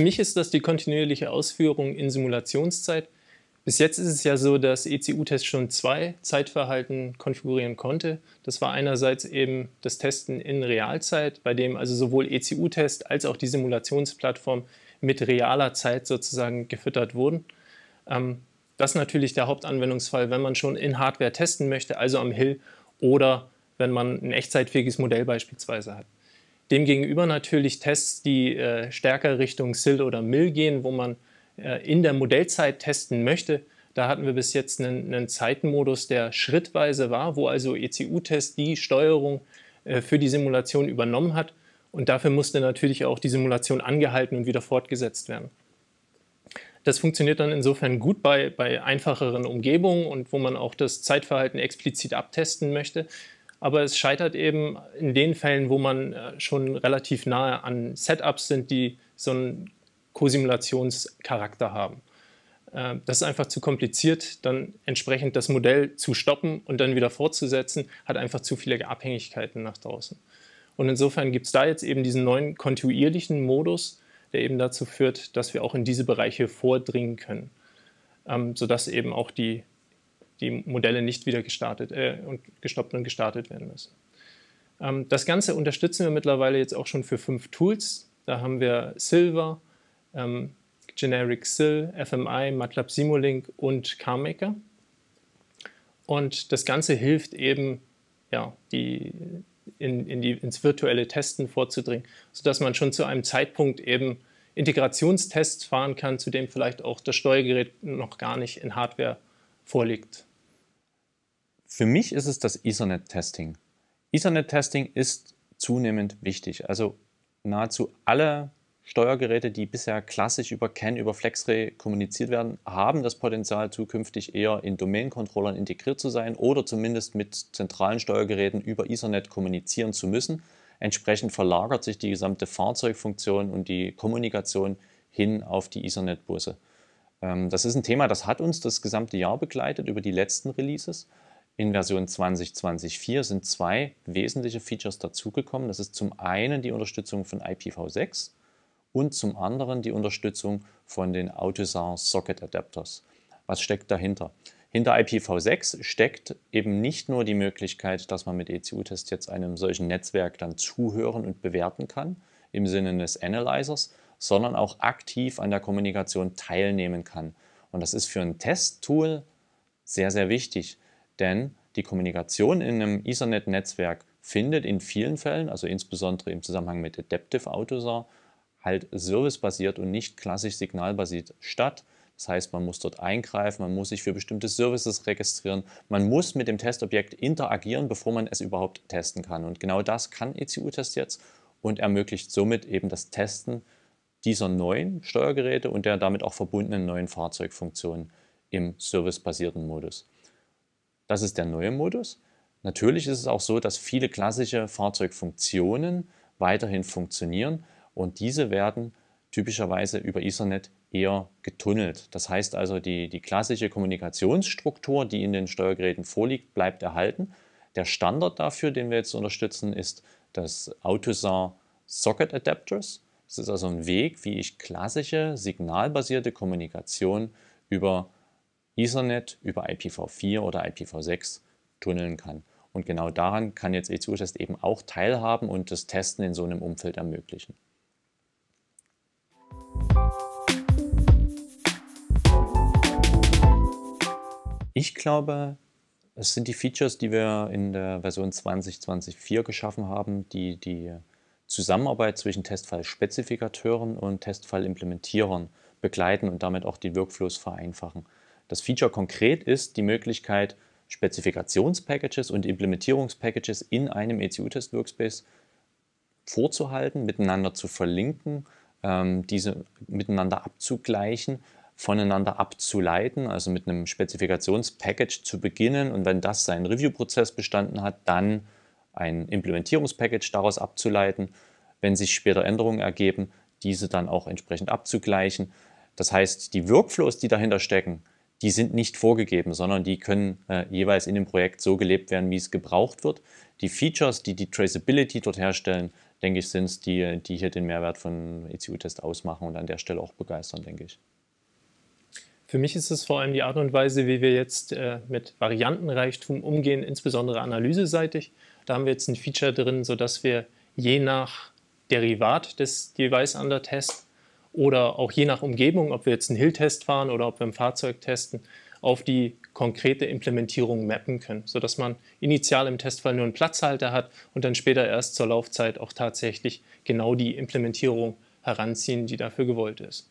für mich ist das die kontinuierliche Ausführung in Simulationszeit. Bis jetzt ist es ja so, dass ECU-Test schon zwei Zeitverhalten konfigurieren konnte. Das war einerseits eben das Testen in Realzeit, bei dem also sowohl ECU-Test als auch die Simulationsplattform mit realer Zeit sozusagen gefüttert wurden. Das ist natürlich der Hauptanwendungsfall, wenn man schon in Hardware testen möchte, also am Hill, oder wenn man ein echtzeitfähiges Modell beispielsweise hat. Demgegenüber natürlich Tests, die stärker Richtung SIL oder MIL gehen, wo man in der Modellzeit testen möchte. Da hatten wir bis jetzt einen Zeitenmodus, der schrittweise war, wo also ECU-Test die Steuerung für die Simulation übernommen hat. Und dafür musste natürlich auch die Simulation angehalten und wieder fortgesetzt werden. Das funktioniert dann insofern gut bei einfacheren Umgebungen und wo man auch das Zeitverhalten explizit abtesten möchte. Aber es scheitert eben in den Fällen, wo man schon relativ nahe an Setups sind, die so einen Kosimulationscharakter haben. Das ist einfach zu kompliziert, dann entsprechend das Modell zu stoppen und dann wieder fortzusetzen, hat einfach zu viele Abhängigkeiten nach draußen. Und insofern gibt es da jetzt eben diesen neuen kontinuierlichen Modus, der eben dazu führt, dass wir auch in diese Bereiche vordringen können, sodass eben auch die Modelle nicht wieder gestoppt und gestartet werden müssen. Das Ganze unterstützen wir mittlerweile jetzt auch schon für 5 Tools. Da haben wir Silver, Generic SIL, FMI, MATLAB Simulink und CarMaker. Und das Ganze hilft eben, ja, ins virtuelle Testen vorzudringen, sodass man schon zu einem Zeitpunkt eben Integrationstests fahren kann, zu dem vielleicht auch das Steuergerät noch gar nicht in Hardware vorliegt. Für mich ist es das Ethernet-Testing. Ethernet-Testing ist zunehmend wichtig. Also nahezu alle Steuergeräte, die bisher klassisch über CAN, über FlexRay kommuniziert werden, haben das Potenzial, zukünftig eher in Domain-Controllern integriert zu sein oder zumindest mit zentralen Steuergeräten über Ethernet kommunizieren zu müssen. Entsprechend verlagert sich die gesamte Fahrzeugfunktion und die Kommunikation hin auf die Ethernet-Busse. Das ist ein Thema, das hat uns das gesamte Jahr begleitet über die letzten Releases. In Version 20.20.4 sind 2 wesentliche Features dazugekommen. Das ist zum einen die Unterstützung von IPv6 und zum anderen die Unterstützung von den AUTOSAR Socket Adapters. Was steckt dahinter? Hinter IPv6 steckt eben nicht nur die Möglichkeit, dass man mit ECU-Test jetzt einem solchen Netzwerk dann zuhören und bewerten kann, im Sinne des Analyzers, sondern auch aktiv an der Kommunikation teilnehmen kann. Und das ist für ein Testtool sehr, sehr wichtig, denn die Kommunikation in einem Ethernet-Netzwerk findet in vielen Fällen, also insbesondere im Zusammenhang mit Adaptive AUTOSAR, halt servicebasiert und nicht klassisch signalbasiert statt. Das heißt, man muss dort eingreifen, man muss sich für bestimmte Services registrieren, man muss mit dem Testobjekt interagieren, bevor man es überhaupt testen kann. Und genau das kann ECU-Test jetzt und ermöglicht somit eben das Testen dieser neuen Steuergeräte und der damit auch verbundenen neuen Fahrzeugfunktionen im servicebasierten Modus. Das ist der neue Modus. Natürlich ist es auch so, dass viele klassische Fahrzeugfunktionen weiterhin funktionieren und diese werden typischerweise über Ethernet eher getunnelt. Das heißt also, die klassische Kommunikationsstruktur, die in den Steuergeräten vorliegt, bleibt erhalten. Der Standard dafür, den wir jetzt unterstützen, ist das AUTOSAR Socket Adapters. Das ist also ein Weg, wie ich klassische signalbasierte Kommunikation über Ethernet, über IPv4 oder IPv6 tunneln kann. Und genau daran kann jetzt ECU-Test eben auch teilhaben und das Testen in so einem Umfeld ermöglichen. Ich glaube, es sind die Features, die wir in der Version 20.20.4 geschaffen haben, die die Zusammenarbeit zwischen Testfall-Spezifikateuren und Testfall-Implementierern begleiten und damit auch die Workflows vereinfachen. Das Feature konkret ist die Möglichkeit, Spezifikationspackages und Implementierungspackages in einem ECU-Test-Workspace vorzuhalten, miteinander zu verlinken, diese miteinander abzugleichen, voneinander abzuleiten, also mit einem Spezifikationspackage zu beginnen und wenn das seinen Review-Prozess bestanden hat, dann ein Implementierungspackage daraus abzuleiten, wenn sich später Änderungen ergeben, diese dann auch entsprechend abzugleichen. Das heißt, die Workflows, die dahinter stecken, die sind nicht vorgegeben, sondern die können jeweils in dem Projekt so gelebt werden, wie es gebraucht wird. Die Features, die die Traceability dort herstellen, denke ich, sind es, die hier den Mehrwert von ECU-Test ausmachen und an der Stelle auch begeistern, denke ich. Für mich ist es vor allem die Art und Weise, wie wir jetzt mit Variantenreichtum umgehen, insbesondere analyseseitig. Da haben wir jetzt ein Feature drin, sodass wir je nach Derivat des Device Under Test oder auch je nach Umgebung, ob wir jetzt einen Hill-Test fahren oder ob wir im Fahrzeug testen, auf die konkrete Implementierung mappen können, sodass man initial im Testfall nur einen Platzhalter hat und dann später erst zur Laufzeit auch tatsächlich genau die Implementierung heranziehen, die dafür gewollt ist.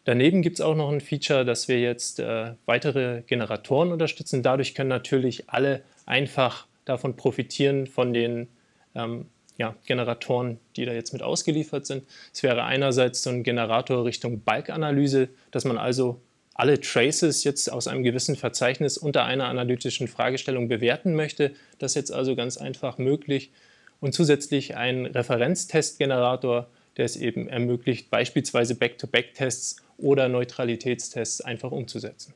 Daneben gibt es auch noch ein Feature, dass wir jetzt weitere Generatoren unterstützen. Dadurch können natürlich alle einfach davon profitieren, von den Generatoren, die da jetzt mit ausgeliefert sind. Es wäre einerseits so ein Generator Richtung Bulk-Analyse, dass man also alle Traces jetzt aus einem gewissen Verzeichnis unter einer analytischen Fragestellung bewerten möchte. Das ist jetzt also ganz einfach möglich. Und zusätzlich ein Referenztestgenerator, der es eben ermöglicht, beispielsweise Back-to-Back-Tests oder Neutralitätstests einfach umzusetzen.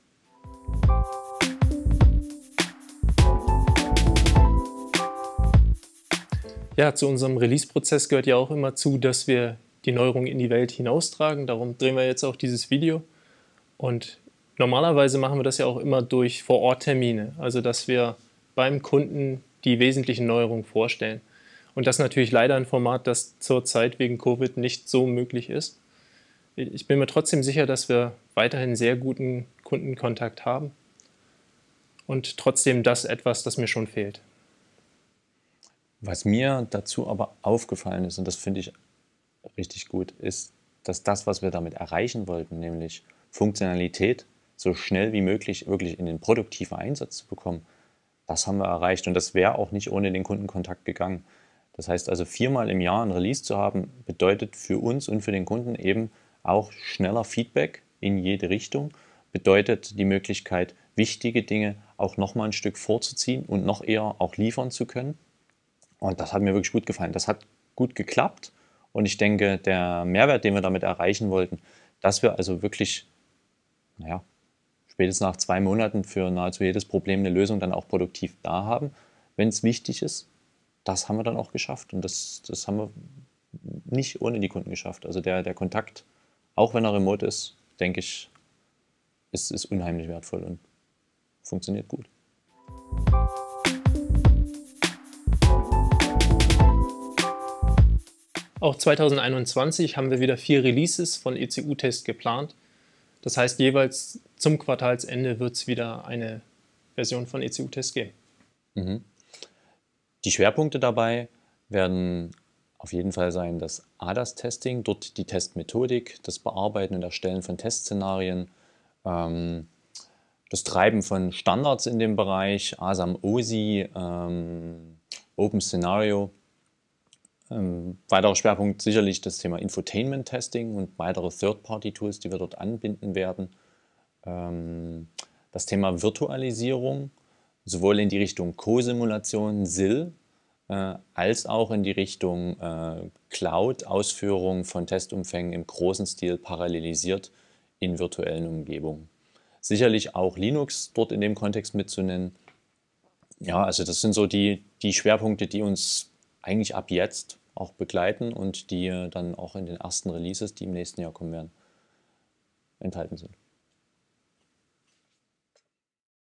Ja, zu unserem Release-Prozess gehört ja auch immer zu, dass wir die Neuerung in die Welt hinaustragen. Darum drehen wir jetzt auch dieses Video. Und normalerweise machen wir das ja auch immer durch Vor-Ort-Termine, also dass wir beim Kunden die wesentlichen Neuerungen vorstellen. Und das ist natürlich leider ein Format, das zurzeit wegen Covid nicht so möglich ist. Ich bin mir trotzdem sicher, dass wir weiterhin sehr guten Kundenkontakt haben und trotzdem das etwas, das mir schon fehlt. Was mir dazu aber aufgefallen ist, und das finde ich richtig gut, ist, dass das, was wir damit erreichen wollten, nämlich Funktionalität so schnell wie möglich wirklich in den produktiven Einsatz zu bekommen, das haben wir erreicht. Und das wäre auch nicht ohne den Kundenkontakt gegangen. Das heißt also, 4-mal im Jahr ein Release zu haben, bedeutet für uns und für den Kunden eben auch schneller Feedback in jede Richtung, bedeutet die Möglichkeit, wichtige Dinge auch nochmal ein Stück vorzuziehen und noch eher auch liefern zu können. Und das hat mir wirklich gut gefallen. Das hat gut geklappt und ich denke, der Mehrwert, den wir damit erreichen wollten, dass wir also wirklich, spätestens nach 2 Monaten für nahezu jedes Problem eine Lösung dann auch produktiv da haben, wenn es wichtig ist, das haben wir dann auch geschafft. Und das haben wir nicht ohne die Kunden geschafft. Also der Kontakt, auch wenn er remote ist, denke ich, ist unheimlich wertvoll und funktioniert gut. Auch 2021 haben wir wieder 4 Releases von ECU-Test geplant. Das heißt, jeweils zum Quartalsende wird es wieder eine Version von ECU-Test geben. Die Schwerpunkte dabei werden auf jeden Fall sein das ADAS-Testing, dort die Testmethodik, das Bearbeiten und Erstellen von Testszenarien, das Treiben von Standards in dem Bereich, ASAM OSI, Open Scenario. Weiterer Schwerpunkt sicherlich das Thema Infotainment-Testing und weitere Third-Party-Tools, die wir dort anbinden werden. Das Thema Virtualisierung, sowohl in die Richtung Co-Simulation, SIL, als auch in die Richtung Cloud-Ausführung von Testumfängen im großen Stil parallelisiert in virtuellen Umgebungen. Sicherlich auch Linux dort in dem Kontext mitzunennen. Ja, also das sind so die Schwerpunkte, die uns eigentlich ab jetzt auch begleiten und die dann auch in den ersten Releases, die im nächsten Jahr kommen werden, enthalten sind.